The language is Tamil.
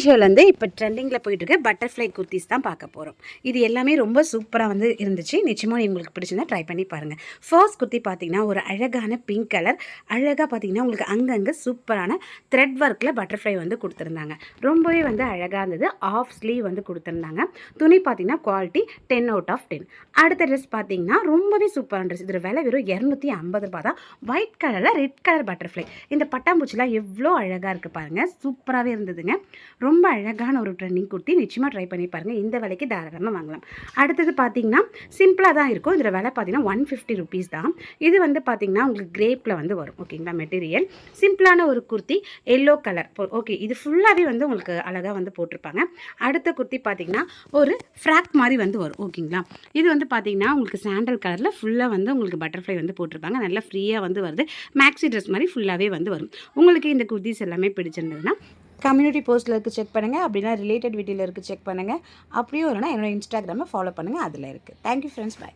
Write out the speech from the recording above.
மீஷோலேருந்து இப்போ ட்ரெண்டிங்கில் போயிட்டுருக்க பட்டர்ஃப்ளை குர்த்திஸ் தான் பார்க்க போகிறோம். இது எல்லாமே ரொம்ப சூப்பராக வந்து இருந்துச்சு. நிச்சயமாக உங்களுக்கு பிடிச்சிருந்தா ட்ரை பண்ணி பாருங்கள். ஃபர்ஸ்ட் குர்த்தி பார்த்தீங்கன்னா ஒரு அழகான பிங்க் கலர். அழகாக பார்த்தீங்கன்னா உங்களுக்கு அங்கங்கே சூப்பரான த்ரெட் ஒர்க்கில் பட்டர்ஃப்ளை வந்து கொடுத்துருந்தாங்க. ரொம்பவே வந்து அழகாக இருந்தது. ஆஃப் ஸ்லீவ் வந்து கொடுத்துருந்தாங்க. துணி பார்த்தீங்கன்னா குவாலிட்டி 10/10. அடுத்த ட்ரெஸ் பார்த்தீங்கன்னா ரொம்பவே சூப்பரான ட்ரெஸ். இதோட விலை வெறும் 250 ரூபா தான். ஒயிட் கலரில் ரெட் கலர் பட்டர்ஃப்ளை. இந்த பட்டாம்பூச்சிலாம் எவ்வளோ அழகாக இருக்குது பாருங்கள். சூப்பராகவே இருந்ததுங்க. ரொம்ப அழகான ஒரு ட்ரெண்டிங் குர்த்தி. நிச்சயமாக ட்ரை பண்ணி பாருங்கள். இந்த விலைக்கு தாராளமாக வாங்கலாம். அடுத்தது பார்த்தீங்கன்னா சிம்பிளாக தான் இருக்கும். இதில் விலை பார்த்தீங்கன்னா 150 ருபீஸ் தான். இது வந்து பார்த்தீங்கன்னா உங்களுக்கு கிரேப்பில் வந்து வரும். ஓகேங்களா, மெட்டீரியல் சிம்பிளான ஒரு குர்த்தி, எல்லோ கலர். ஓகே, இது ஃபுல்லாகவே வந்து உங்களுக்கு அழகாக வந்து போட்டிருப்பாங்க. அடுத்த குர்த்தி பார்த்தீங்கன்னா ஒரு ஃப்ராக் மாதிரி வந்து வரும். ஓகேங்களா, இது வந்து பார்த்தீங்கன்னா உங்களுக்கு சாண்டல் கலரில் ஃபுல்லாக வந்து உங்களுக்கு பட்டர்ஃப்ளை வந்து போட்டிருப்பாங்க. நல்லா ஃப்ரீயாக வந்து வருது. மேக்ஸி ட்ரெஸ் மாதிரி ஃபுல்லாகவே வந்து வரும். உங்களுக்கு இந்த குர்த்திஸ் எல்லாமே பிடிச்சிருந்ததுன்னா கம்யூனிட்டி போஸ்ட்டில் இருக்குது, செக் பண்ணுங்கள். அப்படின்னா ரிலேட்டட் வீடியோவில் இருக்குது, செக் பண்ணுங்கள். அப்படியும் இல்லைனா என்னோடய இன்ஸ்டாகிராமை ஃபாலோ பண்ணுங்கள், அதில் இருக்குது. தேங்க்யூ ஃப்ரெண்ட்ஸ், பாய்.